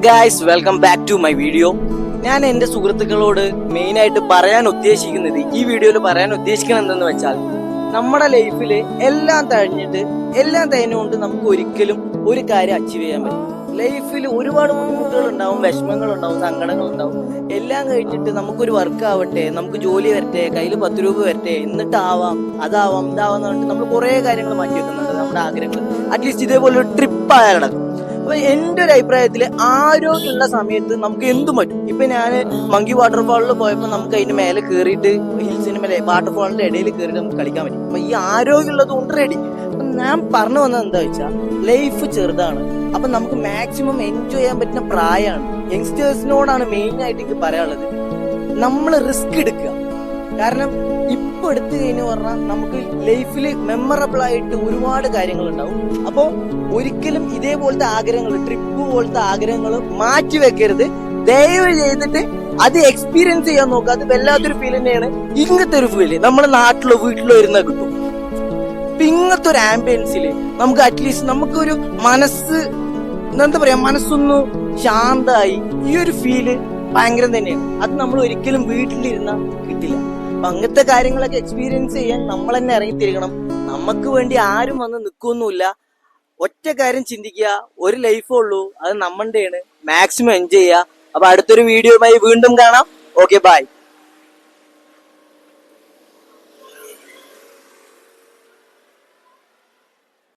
Guys, welcome back to my video. ഞാൻ എൻ്റെ സുഹൃത്തുക്കളോട് മെയിനായിട്ട് പറയാൻ ഉദ്ദേശിക്കുന്നത്, ഈ വീഡിയോയിൽ പറയാൻ ഉദ്ദേശിക്കുന്നത് എന്തെന്ന് വെച്ചാൽ, നമ്മുടെ ലൈഫിൽ എല്ലാം തഴഞ്ഞുകൊണ്ട് നമുക്ക് ഒരിക്കലും ഒരു കാര്യം അച്ചീവ് ചെയ്യാൻ പറ്റും. ലൈഫിൽ ഒരുപാട് ബുദ്ധിമുട്ടുകൾ ഉണ്ടാവും, വിഷമങ്ങൾ ഉണ്ടാവും, സങ്കടങ്ങൾ ഉണ്ടാവും. എല്ലാം കഴിഞ്ഞിട്ട് നമുക്കൊരു വർക്ക് ആവട്ടെ, നമുക്ക് ജോലി വരട്ടെ, കയ്യിൽ 10 രൂപ വരട്ടെ, എന്നിട്ടാവാം ഇതാവാം എന്ന് പറഞ്ഞിട്ട് നമ്മൾ കുറേ കാര്യങ്ങൾ മാറ്റി വെക്കുന്നുണ്ട്. നമ്മുടെ ആഗ്രഹങ്ങൾ അറ്റ്ലീസ്റ്റ് ഇതേപോലെ ഒരു ട്രിപ്പ് ആയാലും. അപ്പൊ എന്റെ ഒരു അഭിപ്രായത്തില് ആരോഗ്യമുള്ള സമയത്ത് നമുക്ക് എന്തും പറ്റും. ഇപ്പൊ ഞാൻ മങ്കി വാട്ടർഫാളിൽ പോയപ്പോ നമുക്ക് അതിന്റെ മേലെ കയറിയിട്ട്, ഹിൽസിന് മേലെ വാട്ടർഫാളിന്റെ ഇടയിൽ കയറിയിട്ട് നമുക്ക് കളിക്കാൻ പറ്റും. അപ്പൊ ഈ ആരോഗ്യമുള്ളത് കൊണ്ട് റെഡി. അപ്പൊ ഞാൻ പറഞ്ഞു വന്നത് എന്താ വെച്ചാൽ, ലൈഫ് ചെറുതാണ്. അപ്പൊ നമുക്ക് മാക്സിമം എൻജോയ് ചെയ്യാൻ പറ്റുന്ന പ്രായമാണ്. യങ്സ്റ്റേഴ്സിനോടാണ് മെയിൻ ആയിട്ട് എനിക്ക് പറയാനുള്ളത്, നമ്മൾ റിസ്ക് എടുക്കുക. കാരണം ഇപ്പൊ എടുത്തു കഴിഞ്ഞു പറഞ്ഞാൽ നമുക്ക് ലൈഫിൽ മെമ്മറബിൾ ആയിട്ട് ഒരുപാട് കാര്യങ്ങൾ ഉണ്ടാവും. അപ്പോൾ ഒരിക്കലും ഇതേപോലത്തെ ആഗ്രഹങ്ങൾ, ട്രിപ്പ് പോലത്തെ ആഗ്രഹങ്ങൾ മാറ്റി വെക്കരുത്. ദയവ് ചെയ്തിട്ട് അത് എക്സ്പീരിയൻസ് ചെയ്യാൻ നോക്കുക. അത് വല്ലാത്തൊരു ഫീൽ തന്നെയാണ്. ഇങ്ങനത്തെ ഒരു ഫീല് നമ്മുടെ നാട്ടിലോ വീട്ടിലോ ഇരുന്ന കിട്ടും. ഇപ്പൊ ഇങ്ങനത്തെ ഒരു ആംബിയൻസിൽ നമുക്ക് അറ്റ്ലീസ്റ്റ് നമുക്കൊരു എന്താ പറയാ, മനസ്സൊന്ന് ശാന്തമായി, ഈ ഒരു ഫീല് ഭയങ്കരം തന്നെയാണ്. അത് നമ്മൾ ഒരിക്കലും വീട്ടിലിരുന്ന കിട്ടില്ല. അപ്പൊ അങ്ങനത്തെ കാര്യങ്ങളൊക്കെ എക്സ്പീരിയൻസ് ചെയ്യാൻ നമ്മൾ തന്നെ ഇറങ്ങിത്തിരിക്കണം. നമുക്ക് വേണ്ടി ആരും വന്ന് നിൽക്കൊന്നുമില്ല. ഒറ്റ കാര്യം ചിന്തിക്കുക, ഒരു ലൈഫേ ഉള്ളൂ, അത് നമ്മളുടെയാണ്. മാക്സിമം എൻജോയ് ചെയ്യുക. അപ്പൊ അടുത്തൊരു വീഡിയോയുമായി വീണ്ടും കാണാം. Okay, by.